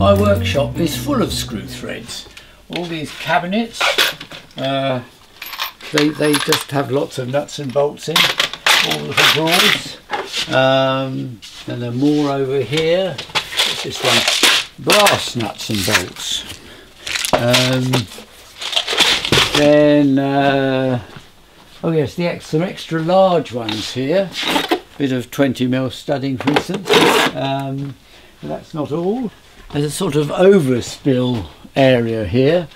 My workshop is full of screw threads. All these cabinets, they just have lots of nuts and bolts in, all little drawers. And there are more over here. What's this one? Brass nuts and bolts. Oh yes, some extra large ones here. Bit of 20mm studding, for instance. But that's not all. There's a sort of overspill area here.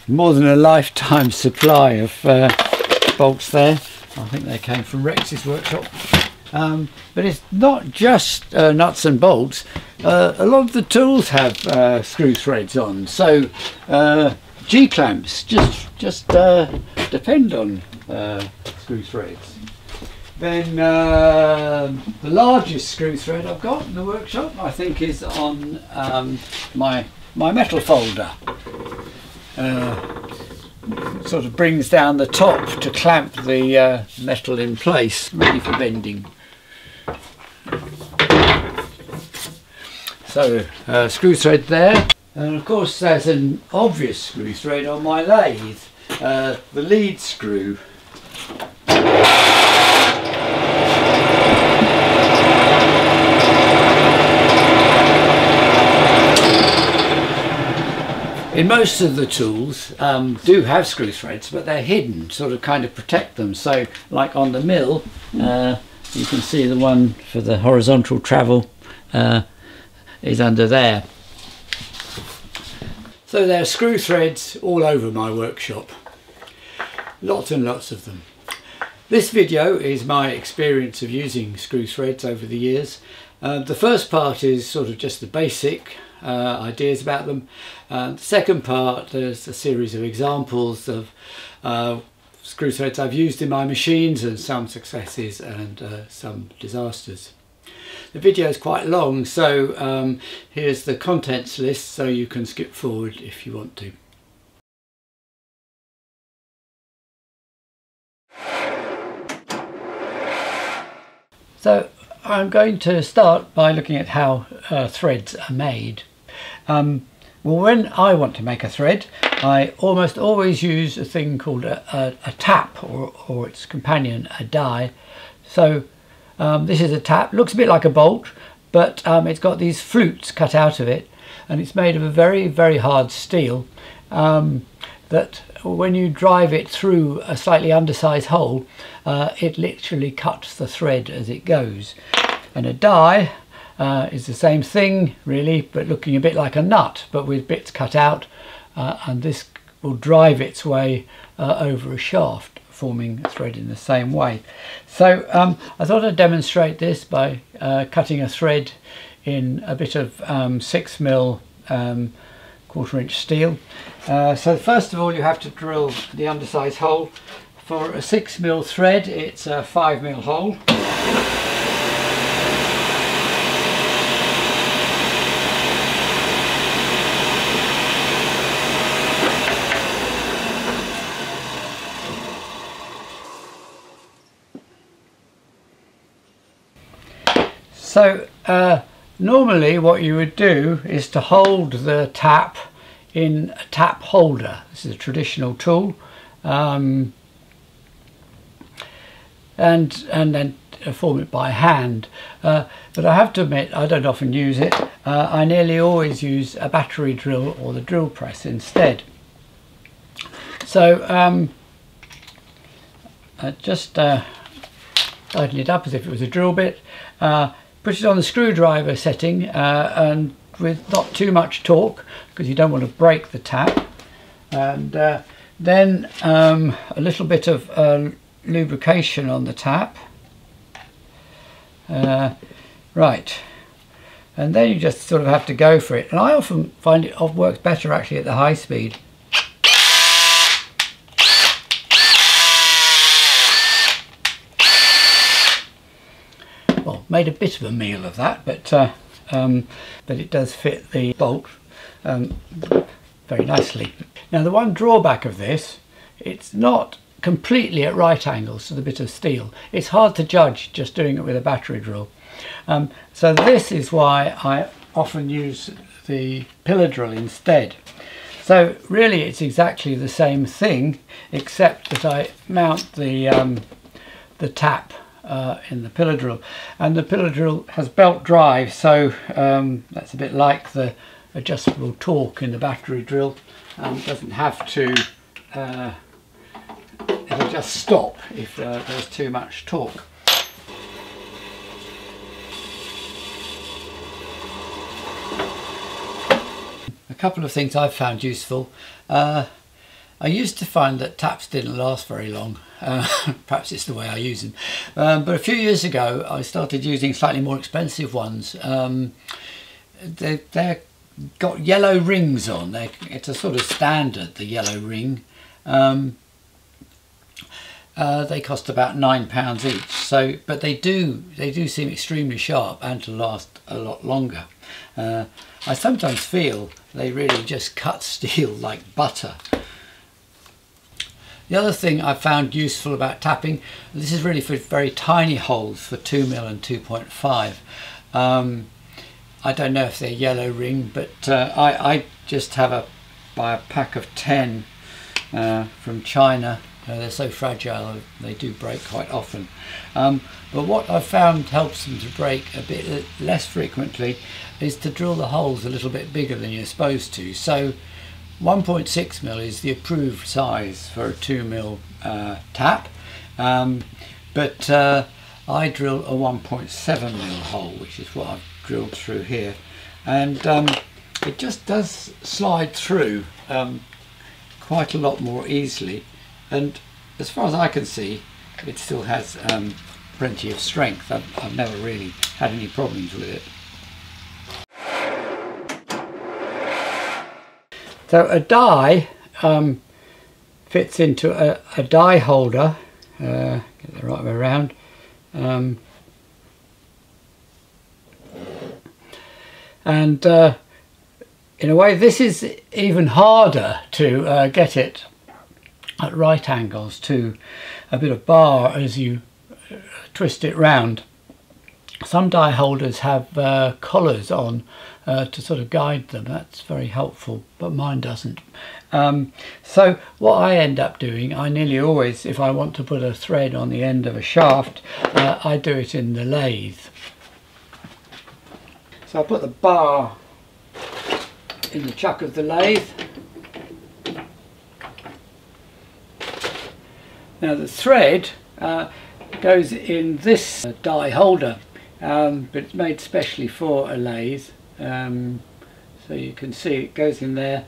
More than a lifetime supply of bolts there. I think they came from Rex's workshop. But it's not just nuts and bolts. A lot of the tools have screw threads on, so G-clamps just depend on screw threads. Then the largest screw thread I've got in the workshop, I think, is on my metal folder. Sort of brings down the top to clamp the metal in place, ready for bending. So screw thread there, and of course there's an obvious screw thread on my lathe, the lead screw. In most of the tools do have screw threads, but they're hidden, sort of kind of protect them. So like on the mill, you can see the one for the horizontal travel is under there. So there are screw threads all over my workshop. Lots and lots of them. This video is my experience of using screw threads over the years. The first part is sort of just the basic ideas about them. The second part, there's a series of examples of screw threads I've used in my machines, and some successes and some disasters. The video is quite long, so here's the contents list, so you can skip forward if you want to. So I'm going to start by looking at how threads are made. Well, when I want to make a thread, I almost always use a thing called a tap, or its companion, a die. So this is a tap, looks a bit like a bolt, but it's got these flutes cut out of it, and it's made of a very, very hard steel that when you drive it through a slightly undersized hole, it literally cuts the thread as it goes. And a die is the same thing really, but looking a bit like a nut, but with bits cut out, and this will drive its way over a shaft, forming a thread in the same way. So I thought I'd demonstrate this by cutting a thread in a bit of 6mm 1/4" steel. So first of all, you have to drill the undersized hole. For a 6mm thread, it's a 5mm hole. So normally what you would do is to hold the tap in a tap holder. This is a traditional tool, and then form it by hand. But I have to admit, I don't often use it. I nearly always use a battery drill or the drill press instead. So just tighten it up as if it was a drill bit. Put it on the screwdriver setting, and with not too much torque, because you don't want to break the tap. And then a little bit of lubrication on the tap. Right, and then you just sort of have to go for it. And I often find it works better actually at the high speed. Well, made a bit of a meal of that, but it does fit the bolt very nicely. Now the one drawback of this, it's not completely at right angles to the bit of steel. It's hard to judge just doing it with a battery drill. So this is why I often use the pillar drill instead. So really it's exactly the same thing, except that I mount the tap in the pillar drill, and the pillar drill has belt drive, so that's a bit like the adjustable torque in the battery drill. Doesn't have to, it'll just stop if there's too much torque. A couple of things I've found useful. I used to find that taps didn't last very long. Perhaps it's the way I use them. But a few years ago I started using slightly more expensive ones. They've got yellow rings on. It's a sort of standard, the yellow ring. They cost about £9 each. So, but they do seem extremely sharp and to last a lot longer. I sometimes feel they really just cut steel like butter. The other thing I found useful about tapping, this is really for very tiny holes for 2mm and 2.5. I don't know if they're yellow ring, but I just have buy a pack of 10 from China. They're so fragile, they do break quite often. But what I've found helps them to break a bit less frequently is to drill the holes a little bit bigger than you're supposed to. So 1.6mm is the approved size for a 2mm tap, but I drill a 1.7mm hole, which is what I've drilled through here, and it just does slide through quite a lot more easily, and as far as I can see it still has plenty of strength. I've never really had any problems with it. So a die fits into a die holder, get the right way around, and in a way this is even harder to get it at right angles to a bit of bar as you twist it round. Some die holders have collars on to sort of guide them. That's very helpful, but mine doesn't. So what I end up doing, I nearly always, if I want to put a thread on the end of a shaft, I do it in the lathe. So I put the bar in the chuck of the lathe. Now the thread goes in this die holder, but it's made specially for a lathe. So you can see it goes in there.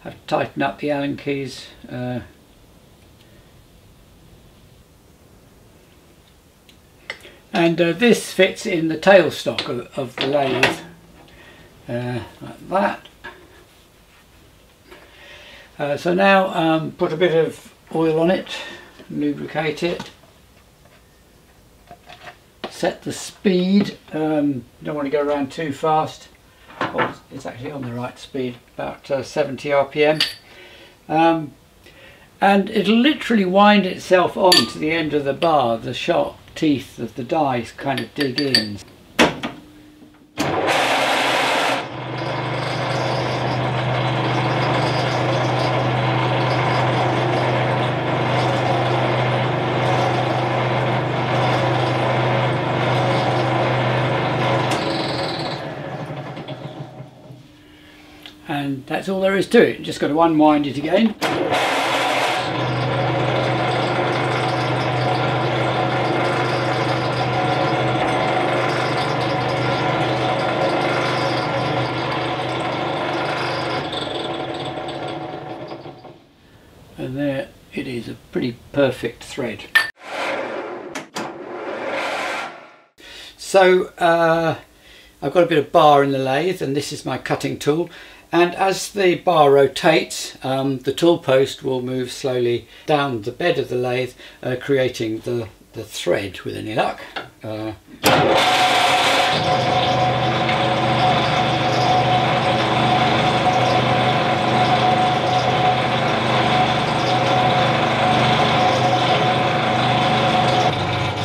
Have to tighten up the Allen keys. And this fits in the tailstock of the lathe, like that. So now put a bit of oil on it, lubricate it, set the speed. Don't want to go around too fast. Oh, it's actually on the right speed, about 70 RPM. And it'll literally wind itself on to the end of the bar. The sharp teeth of the dies kind of dig in. And that's all there is to it. Just got to unwind it again. And there it is, a pretty perfect thread. So I've got a bit of bar in the lathe, and this is my cutting tool. And as the bar rotates, the tool post will move slowly down the bed of the lathe, creating the thread with any luck.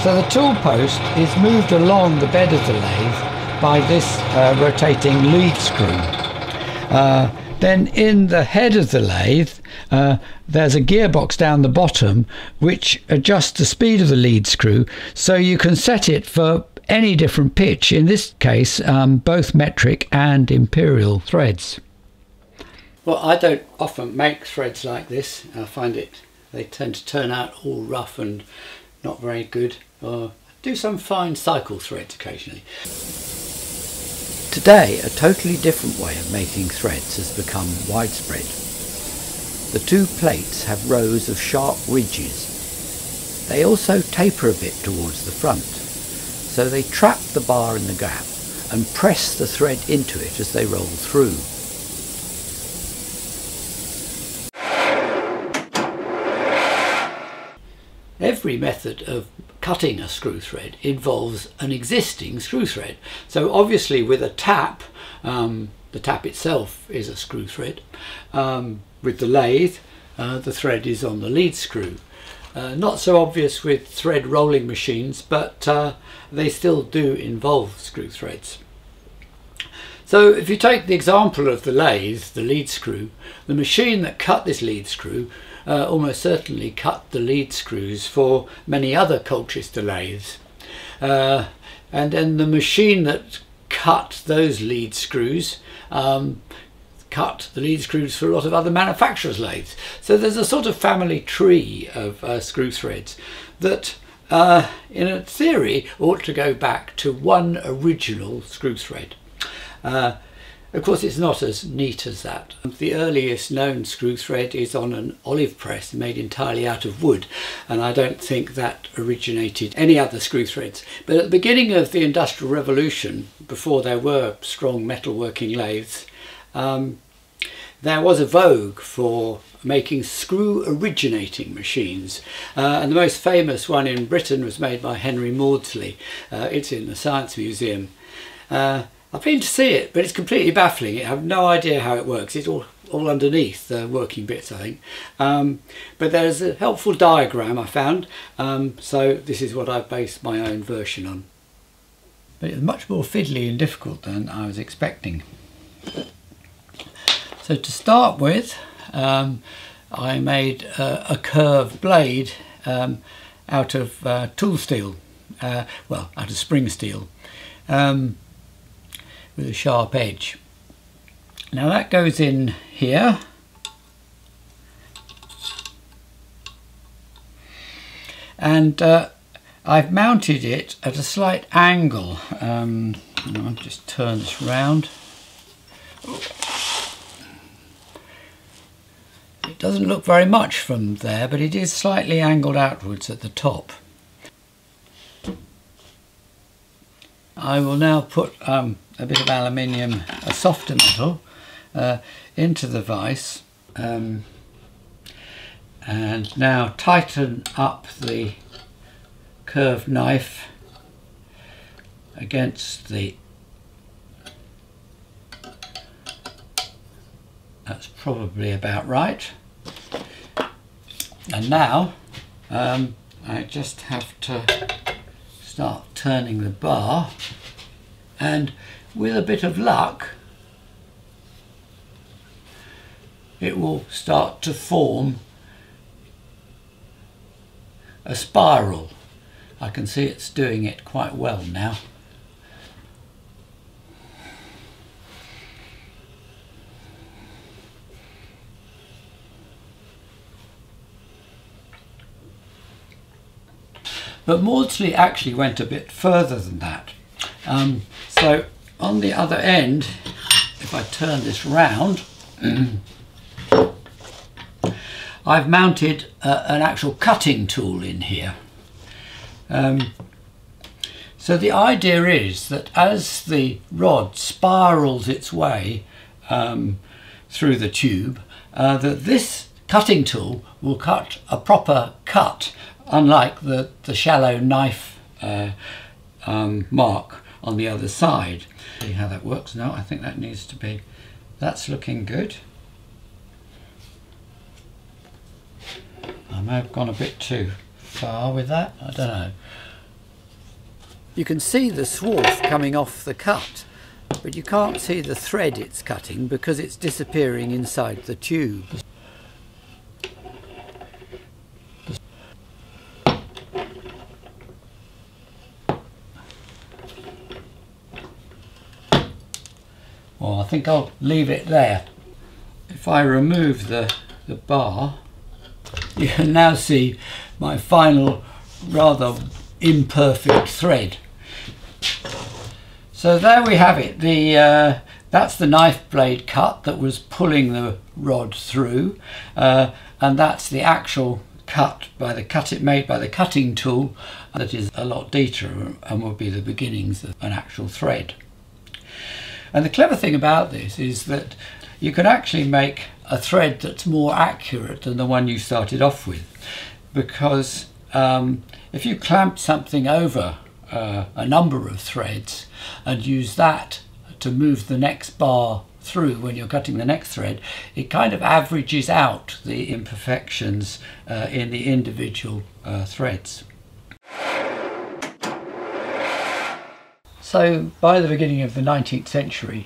So the tool post is moved along the bed of the lathe by this rotating lead screw. Then in the head of the lathe there's a gearbox down the bottom which adjusts the speed of the lead screw, so you can set it for any different pitch, in this case both metric and imperial threads. Well, I don't often make threads like this. I find they tend to turn out all rough and not very good. I do some fine cycle threads occasionally. Today, a totally different way of making threads has become widespread. The two plates have rows of sharp ridges. They also taper a bit towards the front, so they trap the bar in the gap and press the thread into it as they roll through. Every method of cutting a screw thread involves an existing screw thread. So obviously with a tap, the tap itself is a screw thread. With the lathe, the thread is on the lead screw. Not so obvious with thread rolling machines, but they still do involve screw threads. So if you take the example of the lathe, the lead screw, the machine that cut this lead screw almost certainly cut the lead screws for many other Colchester lathes. And then the machine that cut those lead screws cut the lead screws for a lot of other manufacturers' lathes. So there's a sort of family tree of screw threads that in a theory ought to go back to one original screw thread. Of course, it's not as neat as that. The earliest known screw thread is on an olive press made entirely out of wood, and I don't think that originated any other screw threads. But at the beginning of the Industrial Revolution, before there were strong metalworking lathes, there was a vogue for making screw originating machines, and the most famous one in Britain was made by Henry Maudsley. It's in the Science Museum. I've been to see it, but it's completely baffling. I have no idea how it works. It's all underneath the working bits, I think. But there's a helpful diagram I found, so this is what I've based my own version on. But it's much more fiddly and difficult than I was expecting. So to start with, I made a curved blade out of tool steel, well, out of spring steel. With a sharp edge. Now that goes in here, and I've mounted it at a slight angle. I'll just turn this round. It doesn't look very much from there, but it is slightly angled outwards at the top. I will now put a bit of aluminium, a softer metal, into the vise, and now tighten up the curved knife against the, that's probably about right. And now I just have to start turning the bar, and with a bit of luck it will start to form a spiral. I can see it's doing it quite well now. But Maudsley actually went a bit further than that. So on the other end, if I turn this round, I've mounted an actual cutting tool in here. So the idea is that as the rod spirals its way through the tube, that this cutting tool will cut a proper cut, unlike the shallow knife mark on the other side. See how that works now. I think that needs to be, that's looking good. I may have gone a bit too far with that, I don't know. You can see the swarf coming off the cut, but you can't see the thread it's cutting because it's disappearing inside the tube. Well, I think I'll leave it there. If I remove the bar, you can now see my final rather imperfect thread. So there we have it. That's the knife blade cut that was pulling the rod through, and that's the actual cut made by the cutting tool that is a lot neater and will be the beginnings of an actual thread. And the clever thing about this is that you can actually make a thread that's more accurate than the one you started off with, because if you clamp something over a number of threads and use that to move the next bar through when you're cutting the next thread, it kind of averages out the imperfections in the individual threads. So by the beginning of the 19th century,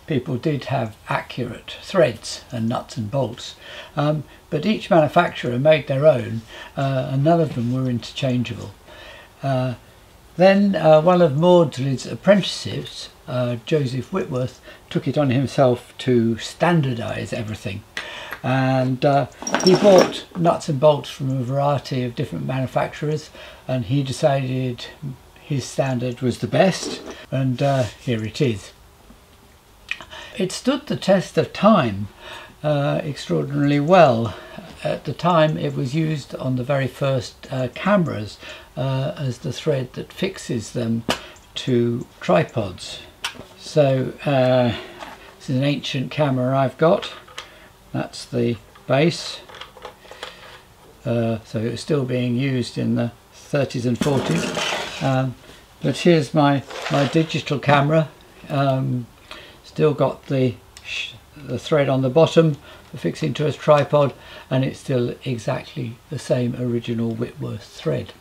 people did have accurate threads and nuts and bolts, but each manufacturer made their own, and none of them were interchangeable. Then one of Maudslay's apprentices, Joseph Whitworth, took it on himself to standardise everything, and he bought nuts and bolts from a variety of different manufacturers, and he decided his standard was the best, and here it is. It stood the test of time extraordinarily well. At the time it was used on the very first cameras as the thread that fixes them to tripods. So this is an ancient camera I've got. That's the base. So it was still being used in the 30s and 40s. But here's my digital camera. Still got the thread on the bottom for fixing to a tripod, and it's still exactly the same original Whitworth thread.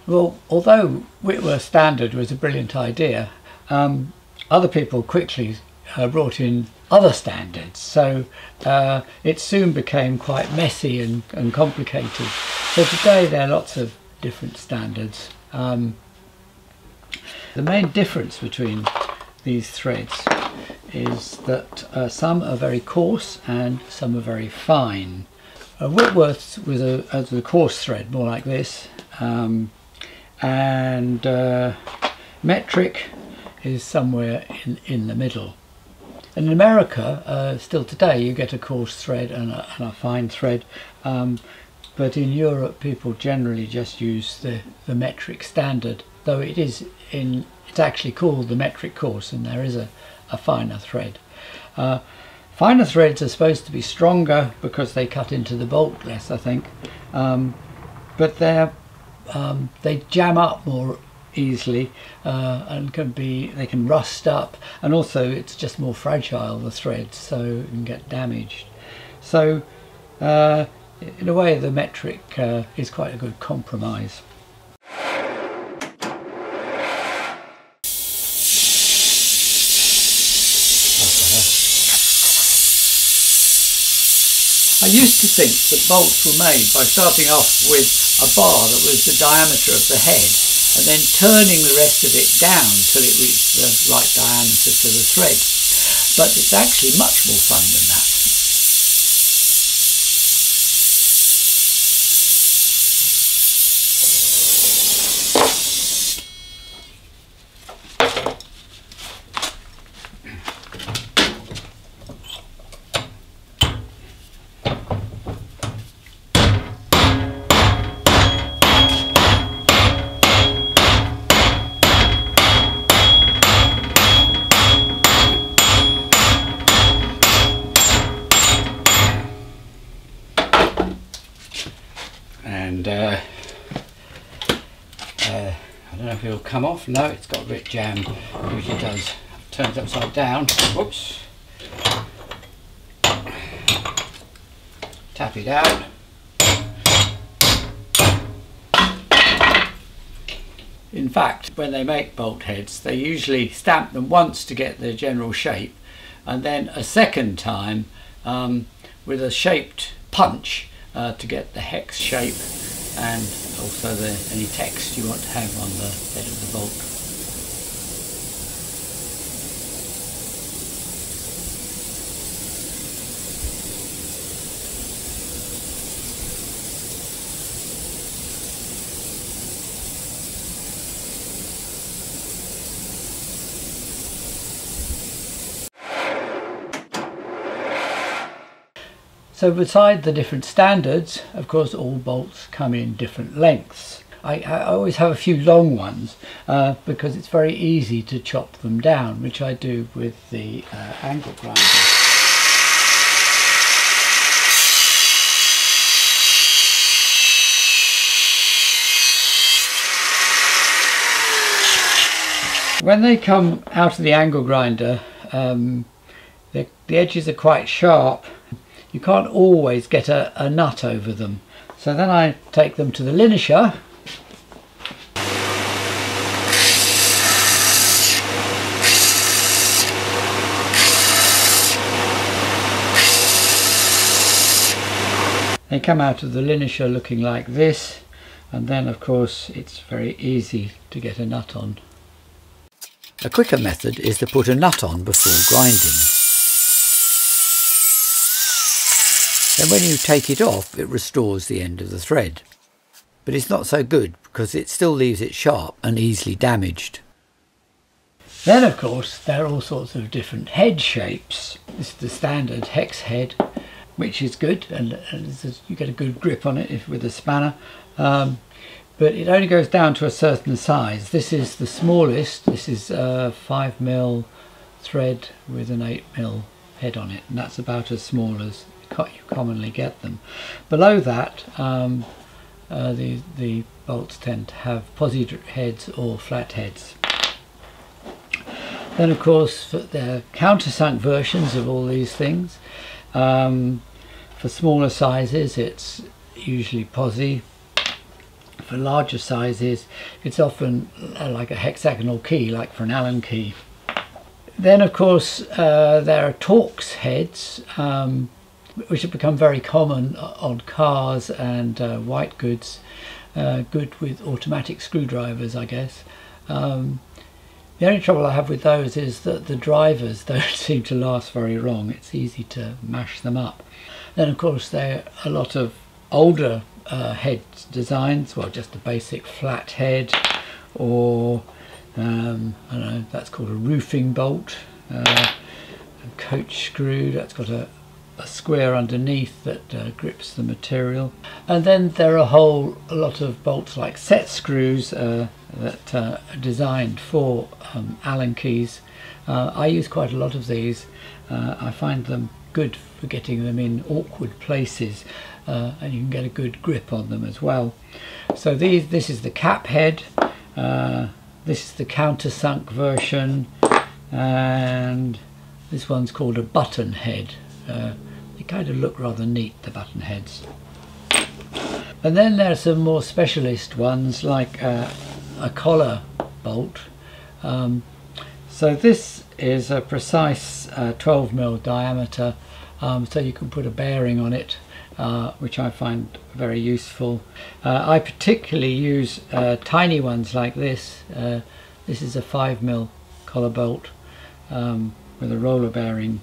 Well, although Whitworth standard was a brilliant idea, other people quickly brought in other standards, so it soon became quite messy and complicated. So today there are lots of different standards. The main difference between these threads is that some are very coarse and some are very fine. Whitworth's was a coarse thread, more like this, and metric is somewhere in the middle. And in America, still today, you get a coarse thread and a fine thread, but in Europe people generally just use the metric standard, though it's actually called the metric coarse, and there is a finer thread. Finer threads are supposed to be stronger because they cut into the bolt less, I think, but they jam up more easily and they can rust up, and also it's just more fragile, the thread, so it can get damaged. So in a way the metric is quite a good compromise. I used to think that bolts were made by starting off with a bar that was the diameter of the head and then turning the rest of it down till it reached the right diameter to the thread. But it's actually much more fun than that. And I don't know if it'll come off. No, it's got a bit jammed, which it does. Turns upside down. Whoops. Tap it out. In fact, when they make bolt heads, they usually stamp them once to get their general shape, and then a second time with a shaped punch to get the hex shape and also any text you want to have on the head of the bolt. So beside the different standards, of course all bolts come in different lengths. I always have a few long ones because it's very easy to chop them down, which I do with the angle grinder. When they come out of the angle grinder, the edges are quite sharp. You can't always get a nut over them. So then I take them to the linisher. They come out of the linisher looking like this, and then of course it's very easy to get a nut on. A quicker method is to put a nut on before grinding. Then when you take it off, it restores the end of the thread. But it's not so good because it still leaves it sharp and easily damaged. Then of course there are all sorts of different head shapes. This is the standard hex head, which is good, and you get a good grip on it with a spanner. But it only goes down to a certain size. This is the smallest. This is 5mm thread with an 8mm head on it, and that's about as small as you commonly get them. Below that, the bolts tend to have posi heads or flat heads. Then of course there are countersunk versions of all these things. For smaller sizes it's usually posi. For larger sizes it's often like a hexagonal key, like for an Allen key. Then of course there are Torx heads, which have become very common on cars and white goods, good with automatic screwdrivers, I guess. The only trouble I have with those is that the drivers don't seem to last very long. It's easy to mash them up. Then of course there are a lot of older head designs, well, just a basic flat head, or I don't know, that's called a roofing bolt, a coach screw that's got a square underneath that grips the material. And then there are a lot of bolts like set screws that are designed for Allen keys. I use quite a lot of these. I find them good for getting them in awkward places, and you can get a good grip on them as well. So this is the cap head, this is the countersunk version, and this one's called a button head. They kind of look rather neat, the button heads. And then there are some more specialist ones like a collar bolt. So this is a precise 12mm diameter, so you can put a bearing on it, which I find very useful. I particularly use tiny ones like this. This is a 5mm collar bolt with a roller bearing.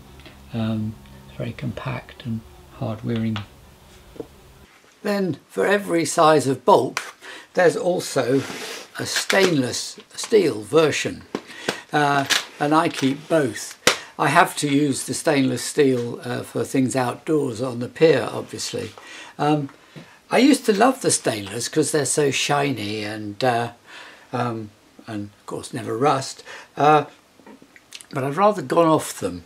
Very compact and hard wearing. Then for every size of bolt there's also a stainless steel version, and I keep both. I have to use the stainless steel for things outdoors on the pier, obviously. I used to love the stainless because they're so shiny and of course never rust, but I've rather gone off them.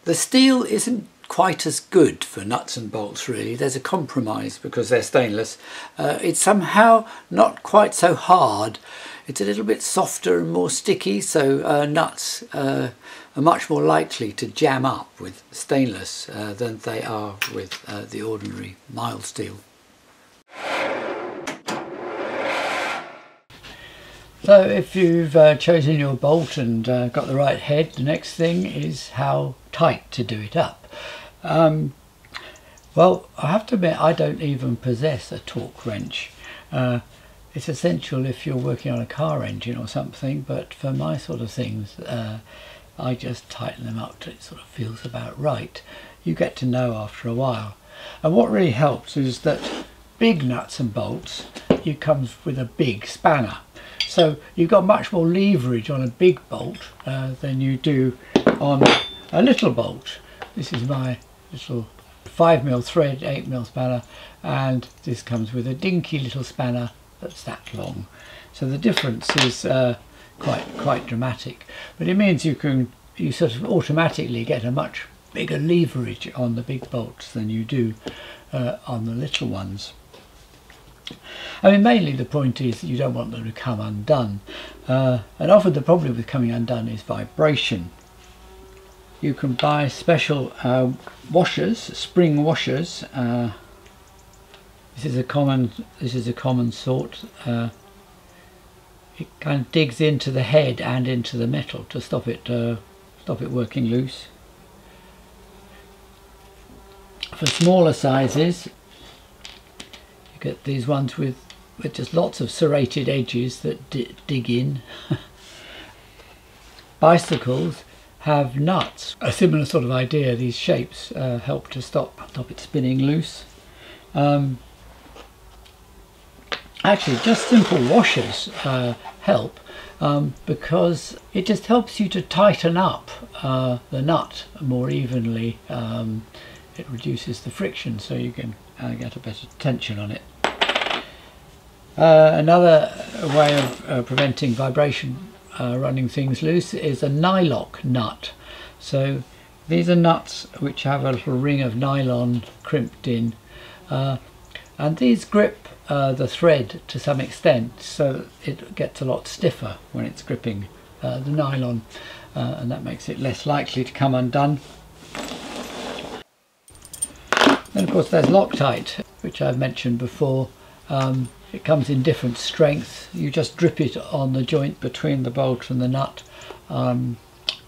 The steel isn't quite as good for nuts and bolts, really. There's a compromise because they're stainless. It's somehow not quite so hard. It's a little bit softer and more sticky, so nuts are much more likely to jam up with stainless than they are with the ordinary mild steel. So if you've chosen your bolt and got the right head, the next thing is how tight to do it up. Well, I have to admit I don't even possess a torque wrench. It's essential if you're working on a car engine or something, but for my sort of things I just tighten them up till it sort of feels about right. You get to know after a while. And what really helps is that big nuts and bolts, it comes with a big spanner. So you've got much more leverage on a big bolt than you do on a little bolt. This is my little 5mm thread, 8mm spanner, and this comes with a dinky little spanner that's that long. So the difference is quite dramatic. But it means you sort of automatically get a much bigger leverage on the big bolts than you do on the little ones. I mean, mainly the point is that you don't want them to come undone, and often the problem with coming undone is vibration. You can buy special washers, spring washers. This is a common sort. It kind of digs into the head and into the metal to stop it working loose. For smaller sizes, you get these ones with just lots of serrated edges that dig in. Bicycles have nuts. A similar sort of idea. These shapes help to stop it spinning loose. Actually, just simple washers help because it just helps you to tighten up the nut more evenly. It reduces the friction, so you can get a better tension on it. Another way of preventing vibration running things loose is a nylock nut. So these are nuts which have a little ring of nylon crimped in, and these grip the thread to some extent, so it gets a lot stiffer when it's gripping the nylon, and that makes it less likely to come undone. Then of course there's Loctite, which I've mentioned before. It comes in different strengths. You just drip it on the joint between the bolt and the nut, and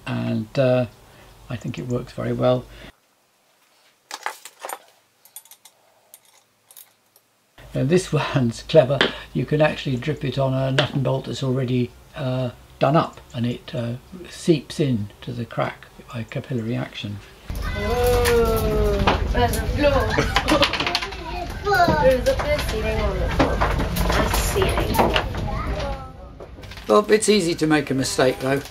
I think it works very well. And this one's clever. You can actually drip it on a nut and bolt that's already done up, and it seeps in to the crack by capillary action. Oh, there's a floor. There's a ceiling on the floor. That's ceiling. Well, it's easy to make a mistake though.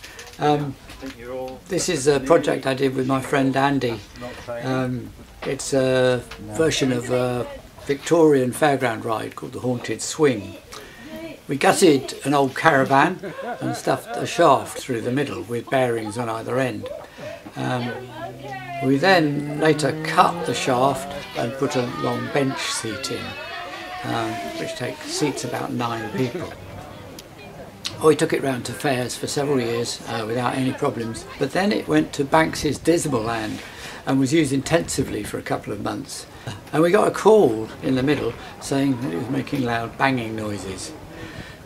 This is a project I did with my friend Andy. It's a version of a Victorian fairground ride called the Haunted Swing. We gutted an old caravan and stuffed a shaft through the middle with bearings on either end. We then later cut the shaft and put a long bench seat in, which seats about 9 people. We took it round to fairs for several years without any problems, but then it went to Banks's Dismaland and was used intensively for a couple of months. And we got a call in the middle saying that it was making loud banging noises.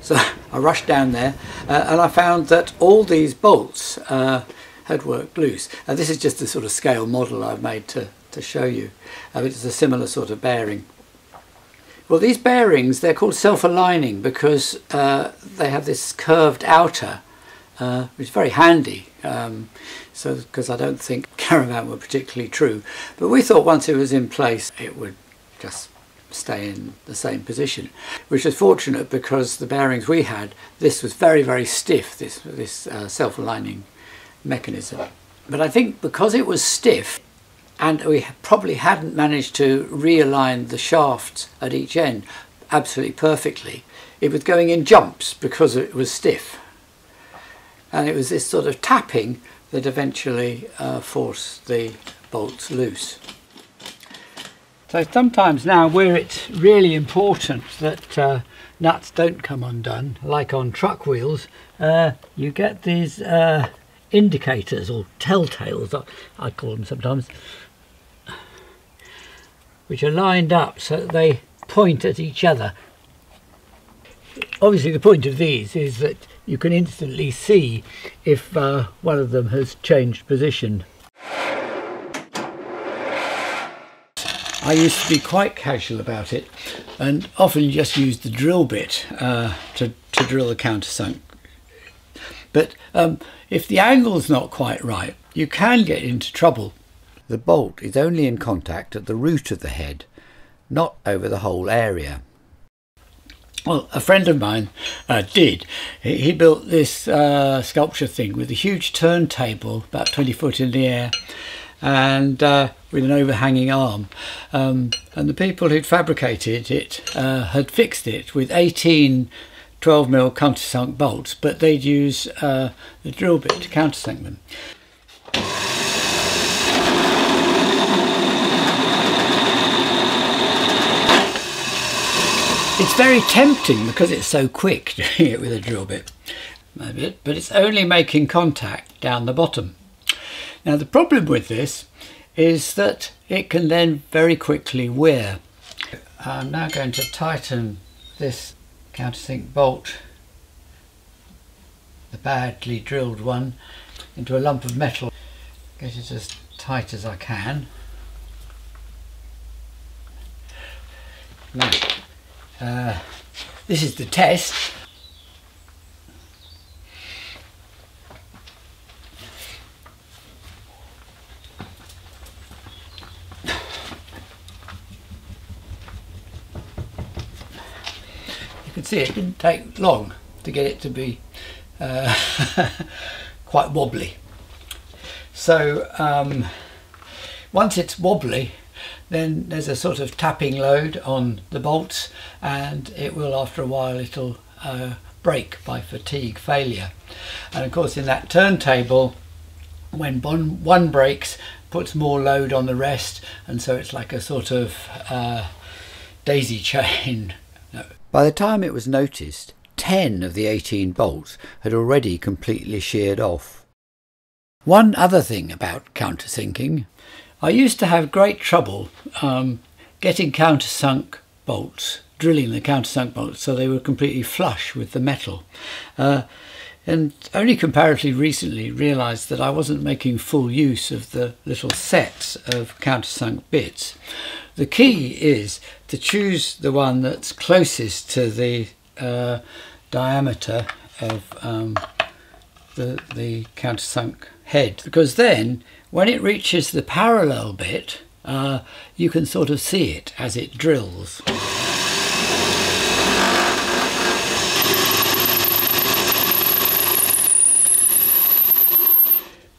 So I rushed down there and I found that all these bolts had worked loose. This is just a sort of scale model I've made to show you. It's a similar sort of bearing. Well, these bearings, they're called self-aligning because they have this curved outer, which is very handy. Because I don't think caravan were particularly true. But we thought once it was in place, it would just stay in the same position, which was fortunate because the bearings we had, this was very, very stiff, this self-aligning mechanism. But I think because it was stiff and we probably hadn't managed to realign the shafts at each end absolutely perfectly, it was going in jumps because it was stiff. And it was this sort of tapping that eventually forced the bolts loose. So sometimes now where it's really important that nuts don't come undone, like on truck wheels, you get these indicators or telltales, I call them sometimes, which are lined up so that they point at each other. Obviously the point of these is that you can instantly see if one of them has changed position. I used to be quite casual about it and often just used the drill bit to drill the countersunk. But if the angle's not quite right, you can get into trouble. The bolt is only in contact at the root of the head, not over the whole area. Well, a friend of mine did. He built this sculpture thing with a huge turntable, about 20 foot in the air, and with an overhanging arm. And the people who'd fabricated it had fixed it with 18 12mm countersunk bolts, but they'd use the drill bit to countersink them. It's very tempting because it's so quick doing it with a drill bit, but it's only making contact down the bottom. Now the problem with this is that it can then very quickly wear. I'm now going to tighten this countersink bolt, the badly drilled one, into a lump of metal. Get it as tight as I can. Now, this is the test. You can see it didn't take long to get it to be quite wobbly. So once it's wobbly, then there's a sort of tapping load on the bolts, and it will, after a while, it'll break by fatigue failure. And of course in that turntable, when one breaks, puts more load on the rest, and so it's like a sort of daisy chain. No. By the time it was noticed, 10 of the 18 bolts had already completely sheared off. One other thing about countersinking: I used to have great trouble getting countersunk bolts, drilling the countersunk bolts so they were completely flush with the metal. And only comparatively recently realised that I wasn't making full use of the little sets of countersunk bits. The key is to choose the one that's closest to the diameter of the countersunk head, because then when it reaches the parallel bit, you can sort of see it as it drills.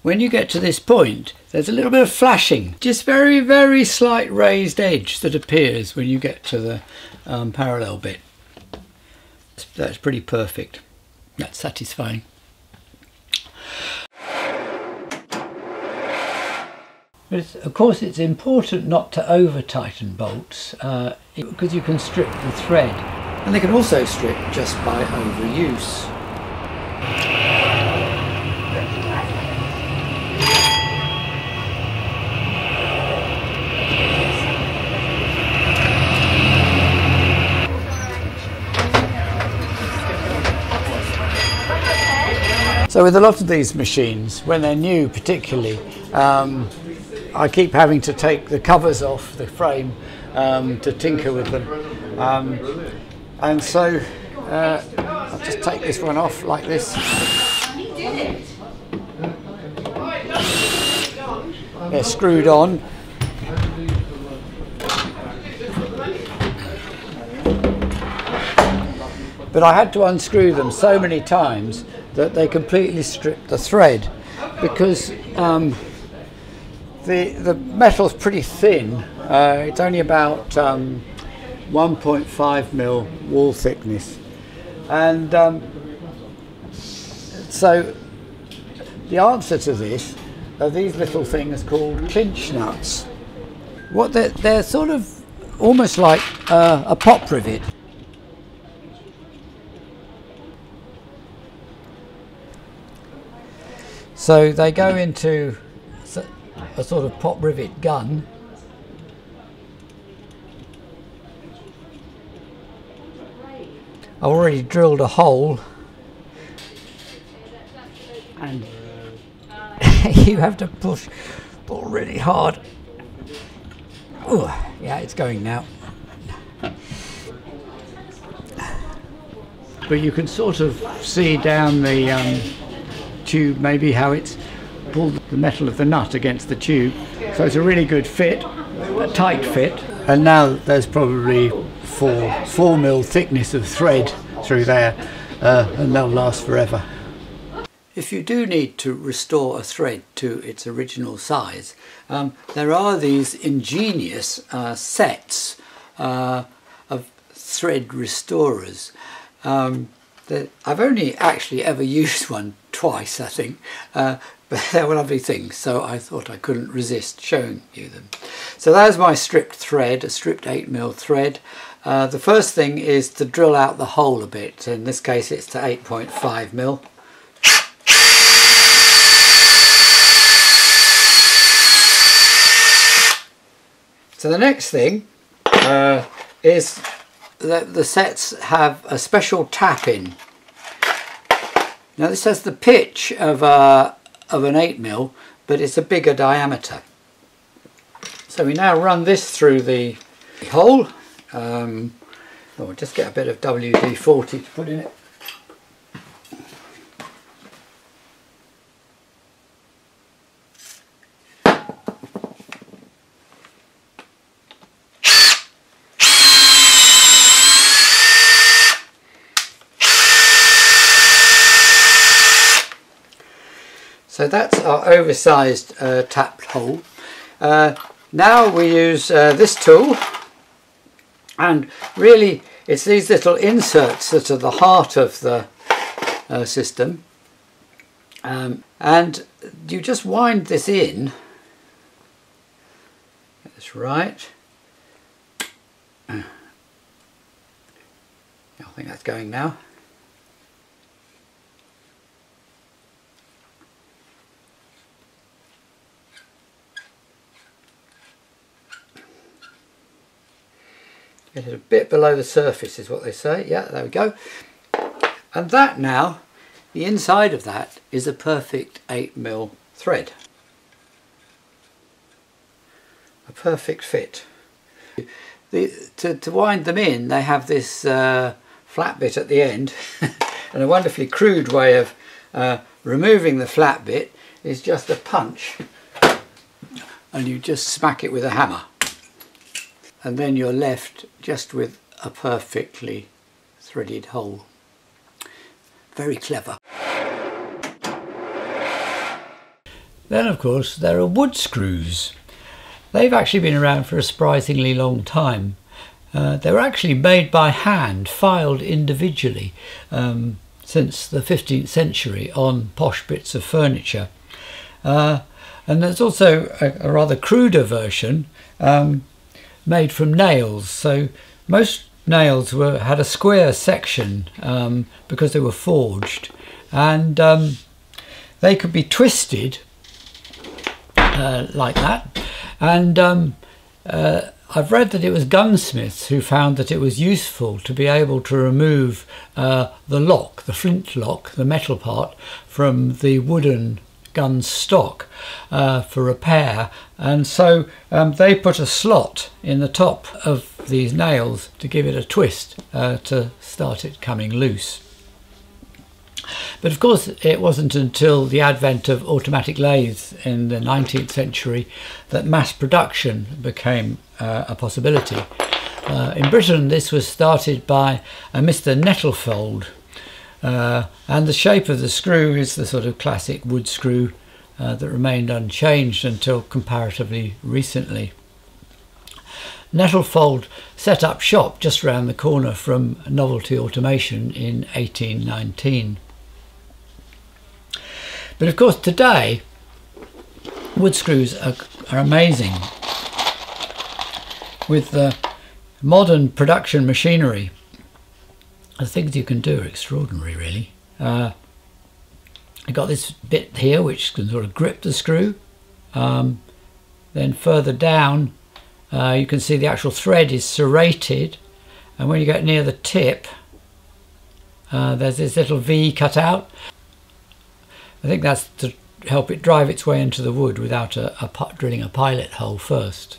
When you get to this point, there's a little bit of flashing, just very, very slight raised edge that appears when you get to the parallel bit. That's pretty perfect. That's satisfying. But of course it's important not to over tighten bolts because you can strip the thread, and they can also strip just by overuse. So with a lot of these machines, when they're new particularly, I keep having to take the covers off the frame to tinker with them. And so I'll just take this one off like this. They're screwed on. But I had to unscrew them so many times that they completely stripped the thread, because the metal's pretty thin. It's only about 1.5mm wall thickness, and so the answer to this are these little things called clinch nuts. What they're sort of almost like a pop rivet. So they go into a sort of pop rivet gun, I've already drilled a hole, and you have to pull really hard. Oh, yeah, it's going now. But you can sort of see down the tube maybe how it's pulled the metal of the nut against the tube. So it's a really good fit, a tight fit. And now there's probably 4mm thickness of thread through there, and they'll last forever. If you do need to restore a thread to its original size, there are these ingenious sets of thread restorers. I've only actually ever used one twice, I think, but they were lovely things, so I thought I couldn't resist showing you them. So there's my stripped thread, a stripped 8mm thread. The first thing is to drill out the hole a bit. In this case it's to 8.5mm. So the next thing is that the sets have a special tap in. Now this has the pitch of an 8mm, but it's a bigger diameter. So we now run this through the hole. We'll just get a bit of WD-40 to put in it. So that's our oversized tapped hole. Now we use this tool, and really it's these little inserts that are the heart of the system, and you just wind this in. Get this right. I think that's going now. Get it a bit below the surface is what they say. Yeah, there we go. And that now, the inside of that is a perfect 8mm thread. A perfect fit. To wind them in, they have this flat bit at the end, and a wonderfully crude way of removing the flat bit is just a punch, and you just smack it with a hammer. And then you're left just with a perfectly threaded hole. Very clever. Then of course there are wood screws. They've actually been around for a surprisingly long time. They were actually made by hand, filed individually, since the 15th century on posh bits of furniture. And there's also a rather cruder version made from nails. So most nails had a square section because they were forged, and they could be twisted like that. And I've read that it was gunsmiths who found that it was useful to be able to remove the lock, the flint lock, the metal part, from the wooden gun stock for repair, and so they put a slot in the top of these nails to give it a twist to start it coming loose. But of course it wasn't until the advent of automatic lathes in the 19th century that mass production became a possibility. In Britain this was started by a Mr. Nettlefold, and the shape of the screw is the sort of classic wood screw that remained unchanged until comparatively recently. Nettlefold set up shop just round the corner from Novelty Automation in 1819. But of course today wood screws are amazing. With the modern production machinery, the things you can do are extraordinary, really. I've got this bit here which can sort of grip the screw. Then further down you can see the actual thread is serrated, and when you get near the tip There's this little V cut out. I think that's to help it drive its way into the wood without drilling a pilot hole first.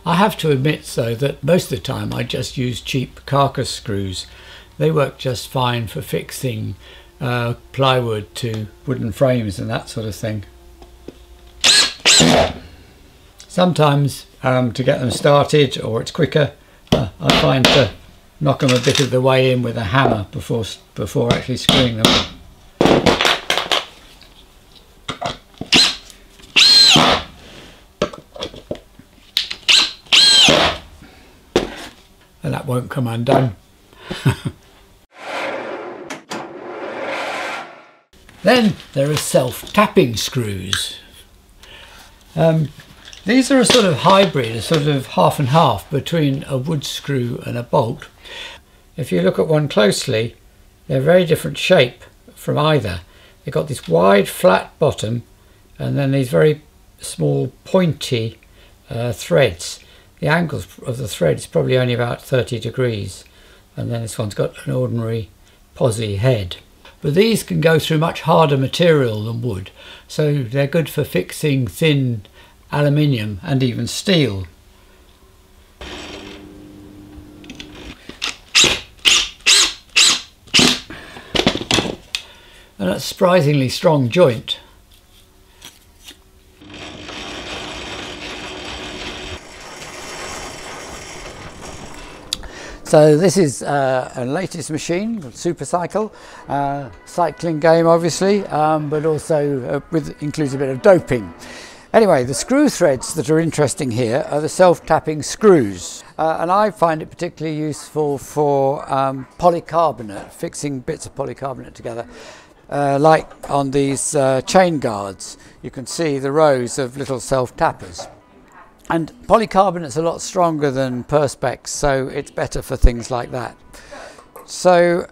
I have to admit though that most of the time I just use cheap carcass screws. They work just fine for fixing plywood to wooden frames and that sort of thing. Sometimes to get them started, or it's quicker, I find to knock them a bit of the way in with a hammer before actually screwing them. And that won't come undone. Then there are self-tapping screws. These are a sort of hybrid, a sort of half and half between a wood screw and a bolt. If you look at one closely, they're very different shape from either. They've got this wide flat bottom and then these very small pointy threads. The angle of the thread is probably only about 30 degrees, and then this one's got an ordinary posy head. But these can go through much harder material than wood, so they're good for fixing thin aluminium and even steel. And a surprisingly strong joint. So this is a latest machine, Supercycle, cycling game obviously, but also includes a bit of doping. Anyway, the screw threads that are interesting here are the self-tapping screws, and I find it particularly useful for polycarbonate, fixing bits of polycarbonate together. Like on these chain guards, you can see the rows of little self-tappers. And polycarbonate's a lot stronger than perspex, so it's better for things like that. So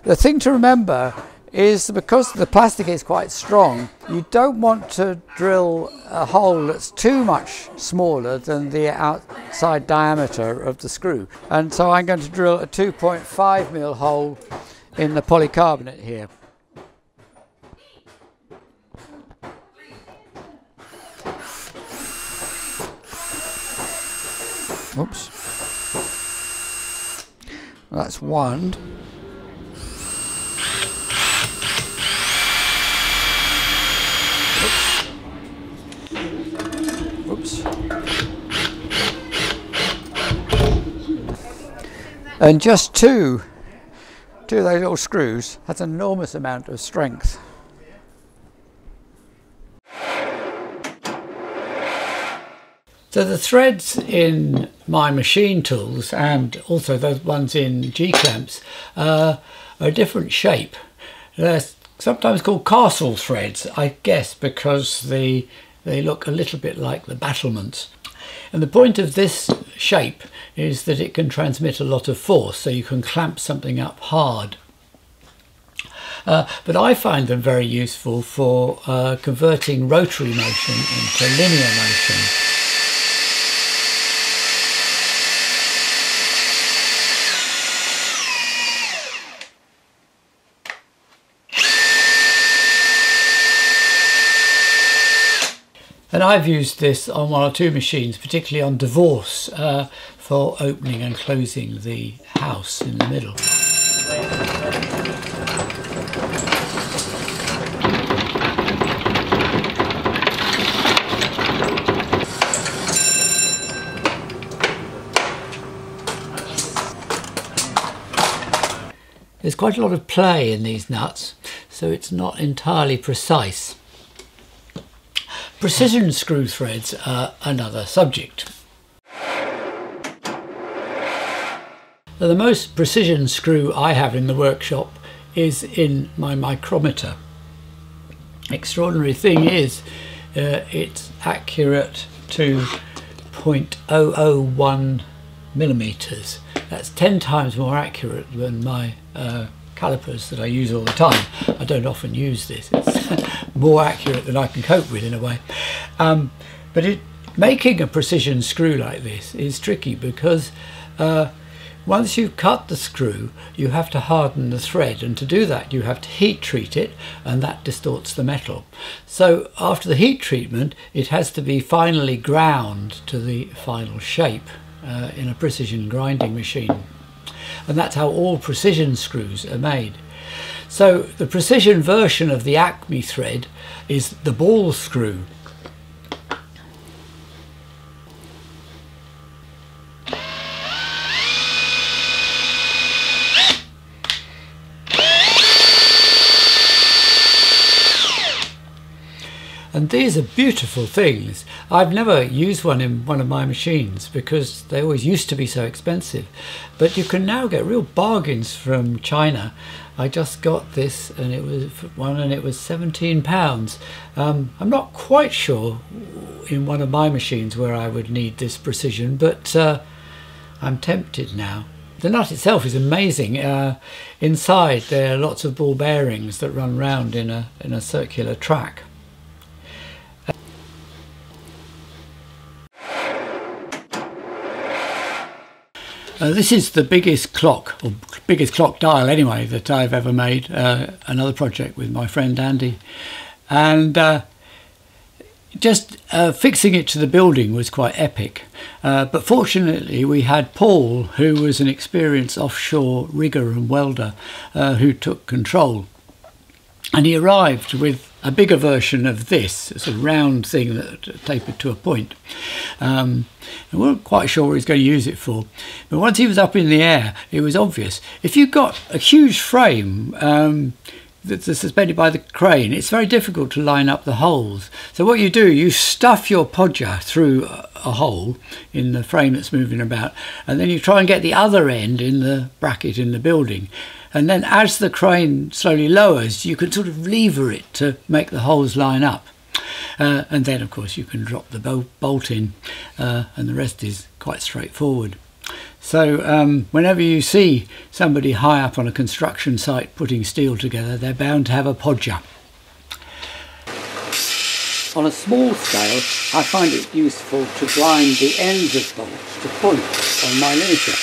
the thing to remember is because the plastic is quite strong, you don't want to drill a hole that's too much smaller than the outside diameter of the screw. And so I'm going to drill a 2.5mm hole in the polycarbonate here. Oops. That's one. Oops. And just two of those little screws has an enormous amount of strength. So the threads in my machine tools and also those ones in G-clamps are a different shape. They're sometimes called castle threads, I guess, because they look a little bit like the battlements. And the point of this shape is that it can transmit a lot of force, so you can clamp something up hard. But I find them very useful for converting rotary motion into linear motion. And I've used this on one or two machines, particularly on divorce, for opening and closing the house in the middle. There's quite a lot of play in these nuts, so it's not entirely precise. Precision screw threads are another subject. The most precision screw I have in the workshop is in my micrometer. Extraordinary thing is it's accurate to 0.001 millimeters. That's 10 times more accurate than my calipers that I use all the time. I don't often use this. It's more accurate than I can cope with in a way. But making a precision screw like this is tricky because Once you've cut the screw, you have to harden the thread, and to do that you have to heat treat it, and that distorts the metal. So after the heat treatment, it has to be finally ground to the final shape in a precision grinding machine. And that's how all precision screws are made. So the precision version of the Acme thread is the ball screw. And these are beautiful things. I've never used one in one of my machines because they always used to be so expensive. But you can now get real bargains from China. I just got this and it was £17. I'm not quite sure in one of my machines where I would need this precision, but I'm tempted now. The nut itself is amazing. Inside there are lots of ball bearings that run round in a circular track. This is the biggest clock, or biggest clock dial anyway, that I've ever made. Another project with my friend Andy. And just fixing it to the building was quite epic. But fortunately we had Paul, who was an experienced offshore rigger and welder, who took control. And he arrived with a bigger version of this, a sort of round thing that tapered to a point. We weren't quite sure what he was going to use it for. But once he was up in the air, it was obvious. If you've got a huge frame that's suspended by the crane, it's very difficult to line up the holes. So what you do, you stuff your podger through a hole in the frame that's moving about, and then you try and get the other end in the bracket in the building. And then as the crane slowly lowers, you can sort of lever it to make the holes line up. And then, of course, you can drop the bolt in, and the rest is quite straightforward. So whenever you see somebody high up on a construction site putting steel together, they're bound to have a podger. On a small scale, I find it useful to grind the ends of bolts to points on my limiter.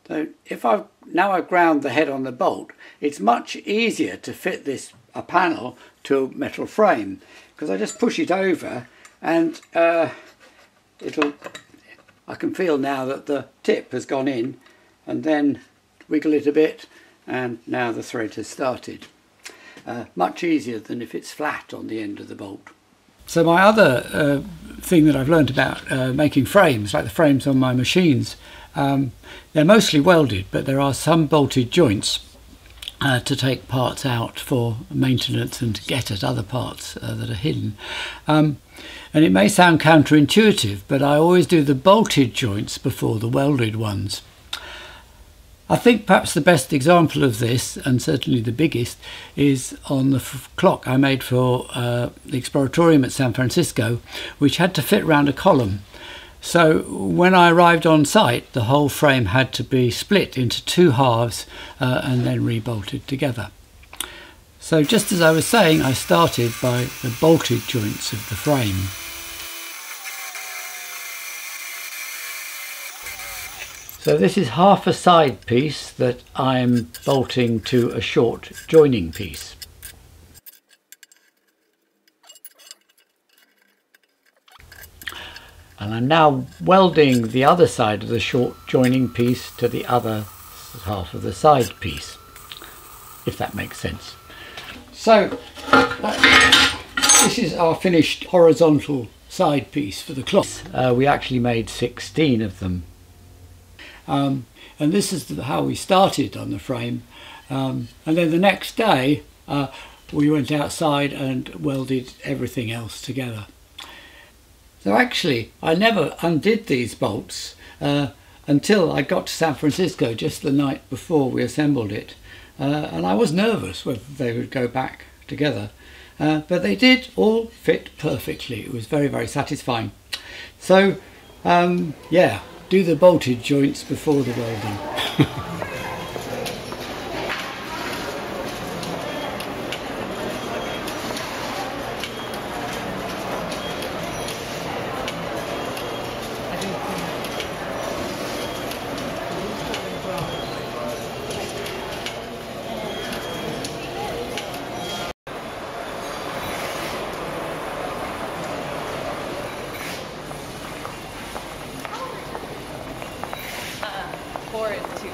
So if I've ground the head on the bolt, it's much easier to fit a panel to a metal frame, because I just push it over and I can feel now that the tip has gone in, and then wiggle it a bit and now the thread has started. Much easier than if it's flat on the end of the bolt. So my other thing that I've learned about making frames, like the frames on my machines, they're mostly welded, but there are some bolted joints to take parts out for maintenance and to get at other parts that are hidden. And it may sound counterintuitive, but I always do the bolted joints before the welded ones. I think perhaps the best example of this, and certainly the biggest, is on the clock I made for the Exploratorium at San Francisco, which had to fit round a column. So when I arrived on site, the whole frame had to be split into two halves and then rebolted together. So just as I was saying, I started by the bolted joints of the frame. So this is half a side piece that I'm bolting to a short joining piece. And I'm now welding the other side of the short joining piece to the other half of the side piece, if that makes sense. So this is our finished horizontal side piece for the cloth. We actually made 16 of them. And this is how we started on the frame. And then the next day we went outside and welded everything else together. So actually, I never undid these bolts until I got to San Francisco just the night before we assembled it. And I was nervous whether they would go back together. But they did all fit perfectly. It was very, very satisfying. So, yeah, do the bolted joints before the welding. for it to.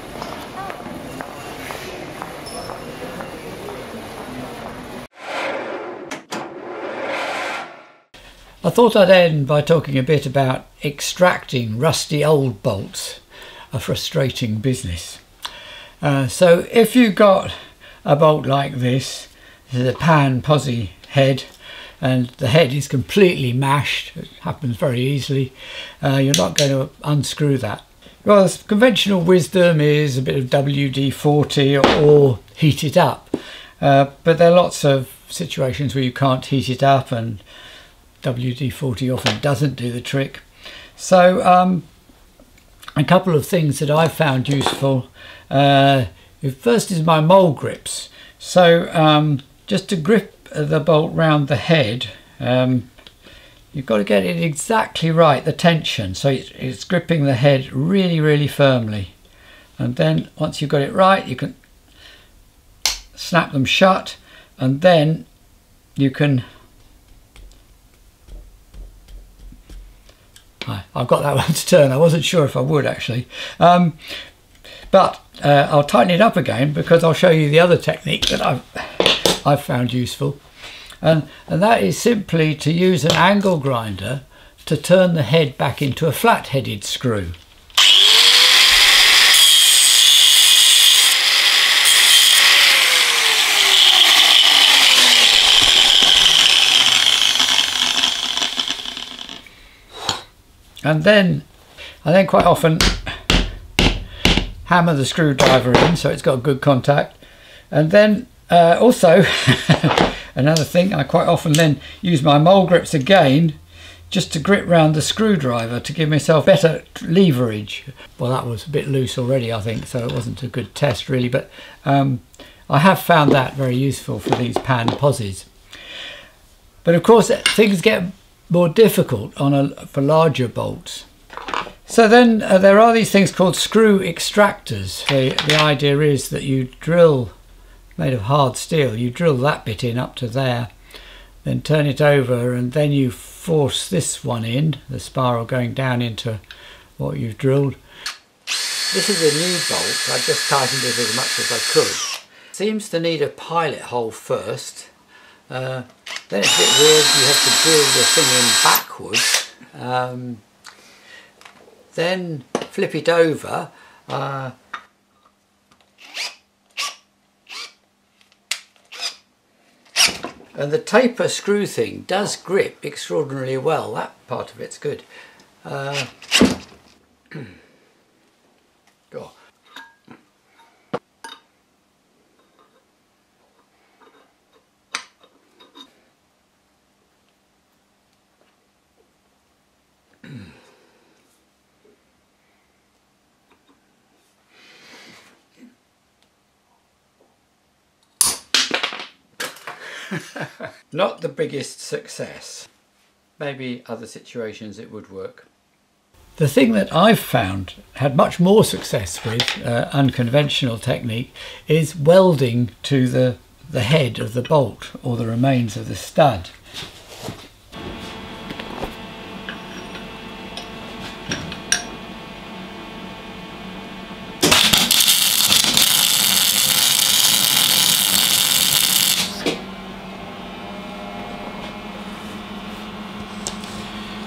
I thought I'd end by talking a bit about extracting rusty old bolts, a frustrating business. So if you've got a bolt like this is a pan posi head, and the head is completely mashed, it happens very easily, you're not going to unscrew that. Well, conventional wisdom is a bit of WD-40 or heat it up, but there are lots of situations where you can't heat it up, and WD-40 often doesn't do the trick. So a couple of things that I've found useful. First is my mole grips. So just to grip the bolt round the head, you've got to get it exactly right, the tension, so it's gripping the head really firmly. And then once you've got it right, you can snap them shut, and then you can... I've got that one to turn. I wasn't sure if I would actually, but I'll tighten it up again because I'll show you the other technique that I've found useful, and that is simply to use an angle grinder to turn the head back into a flat-headed screw. And then quite often hammer the screwdriver in so it's got good contact. And then also another thing, I quite often then use my mole grips again just to grip round the screwdriver to give myself better leverage. Well, that was a bit loose already, I think, so it wasn't a good test really, but I have found that very useful for these pan posis. But of course things get more difficult for larger bolts. So then there are these things called screw extractors. The idea is that you drill, made of hard steel, you drill that bit in up to there, then turn it over, and then you force this one in, the spiral going down into what you've drilled. This is a new bolt. I just tightened it as much as I could. Seems to need a pilot hole first. Then it's a bit weird, you have to drill the thing in backwards, then flip it over, and the taper screw thing does grip extraordinarily well. That part of it's good. Go. Not the biggest success. Maybe other situations it would work. The thing that I've found had much more success with unconventional technique is welding to the head of the bolt or the remains of the stud.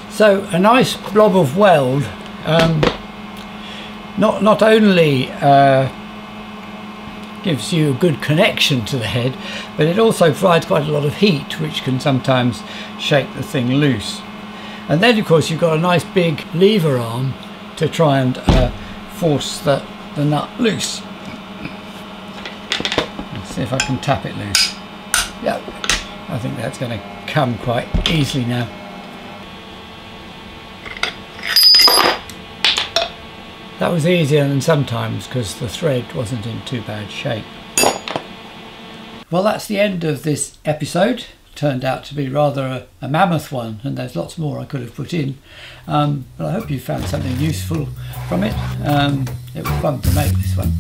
So a nice blob of weld not only gives you a good connection to the head, but it also provides quite a lot of heat, which can sometimes shake the thing loose. And then of course you've got a nice big lever arm to try and force the nut loose. Let's see if I can tap it loose. Yeah, I think that's going to come quite easily now. That was easier than sometimes because the thread wasn't in too bad shape. Well, that's the end of this episode. Turned out to be rather a mammoth one, and there's lots more I could have put in. But I hope you found something useful from it. It was fun to make this one.